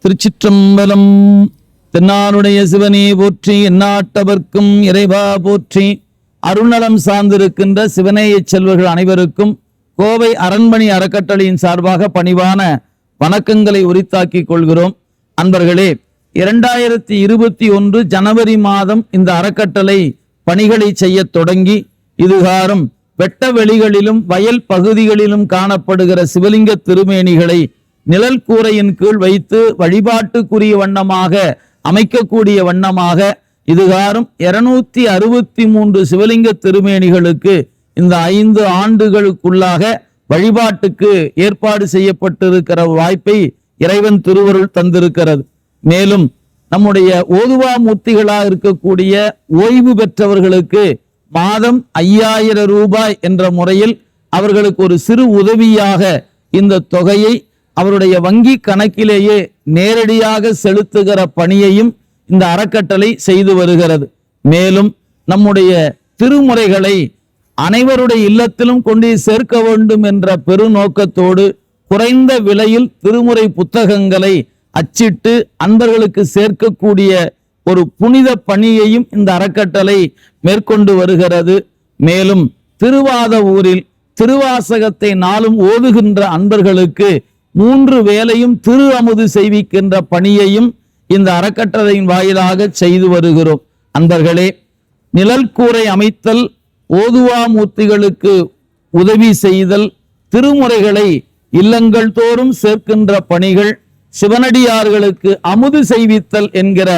திருச்சிற்றம்பலம். தென்னாளுடைய சிவனே போற்றி, எந்நாட்டவர்க்கும் இறைவா போற்றி. அருள்நலம் சார்ந்திருக்கின்ற சிவனேய செல்வர்கள் அனைவருக்கும் கோவை அரண்மனை அறக்கட்டளையின் சார்பாக பணிவான வணக்கங்களை உரித்தாக்கிக் கொள்கிறோம். அன்பர்களே, 2021 ஜனவரி மாதம் இந்த அறக்கட்டளை பணிகளை செய்ய தொடங்கி இதுகாரும் வெட்ட வெளிகளிலும் வயல் பகுதிகளிலும் காணப்படுகிற சிவலிங்க திருமேனிகளை நிழல் கூரையின் கீழ் வைத்து வழிபாட்டுக்குரிய வண்ணமாக அமைக்கக்கூடிய வண்ணமாக இதுகாரும் 263 சிவலிங்க திருமேனிகளுக்கு இந்த 5 ஆண்டுகளுக்குள்ளாக வழிபாட்டுக்கு ஏற்பாடு செய்யப்பட்டிருக்கிற வாய்ப்பை இறைவன் திருவருள் தந்திருக்கிறது. மேலும் நம்முடைய ஓதுவா மூர்த்திகளாக இருக்கக்கூடிய ஓய்வு பெற்றவர்களுக்கு மாதம் 5000 ரூபாய் என்ற முறையில் அவர்களுக்கு ஒரு சிறு உதவியாக இந்த தொகையை அவருடைய வங்கி கணக்கிலேயே நேரடியாக செலுத்துகிற பணியையும் இந்த அறக்கட்டளை செய்து வருகிறது. மேலும் நம்முடைய திருமுறைகளை அனைவருடைய இல்லத்திலும் கொண்டு சேர்க்க வேண்டும் என்ற பெருநோக்கத்தோடு குறைந்த விலையில் திருமுறை புத்தகங்களை அச்சிட்டு அன்பர்களுக்கு சேர்க்கக்கூடிய ஒரு புனித பணியையும் இந்த அறக்கட்டளை மேற்கொண்டு வருகிறது. மேலும் திருவாத ஊரில் திருவாசகத்தை நாளும் ஓதுகின்ற அன்பர்களுக்கு 3 வேளையும் திரு அமுது செய்விக்கின்ற பணியையும் இந்த அறக்கட்டளையின் வாயிலாக செய்து வருகிறோம். அன்பர்களே, நிழல் கூரை அமைத்தல், ஓதுவா மூர்த்திகளுக்கு உதவி செய்தல், திருமுறைகளை இல்லங்கள் தோறும் சேர்க்கின்ற பணிகள், சிவனடியார்களுக்கு அமுது செய்வித்தல் என்கிற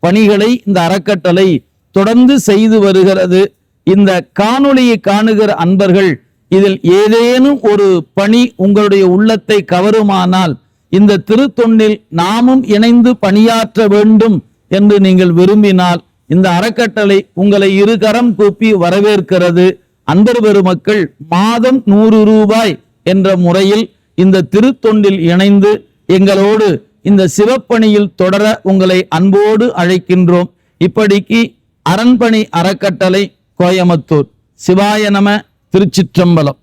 பணிகளை இந்த அறக்கட்டளை தொடர்ந்து செய்து வருகிறது. இந்த காணொளியை காணுகிற அன்பர்கள் இதில் ஏதேனும் ஒரு பணி உங்களுடைய உள்ளத்தை கவருமானால் இந்த திருத்தொண்டில் நாமும் இணைந்து பணியாற்ற வேண்டும் என்று நீங்கள் விரும்பினால் இந்த அறக்கட்டளை உங்களை இருகரம் கூப்பி வரவேற்கிறது. அன்பர் பெருமக்கள் மாதம் 100 ரூபாய் என்ற முறையில் இந்த திருத்தொண்டில் இணைந்து எங்களோடு இந்த சிவப்பணியில் தொடர உங்களை அன்போடு அழைக்கின்றோம். இப்படிக்கு அரண்பணி அறக்கட்டளை, கோயமுத்தூர். சிவாய நம. திருச்சிற்றம்பலம்.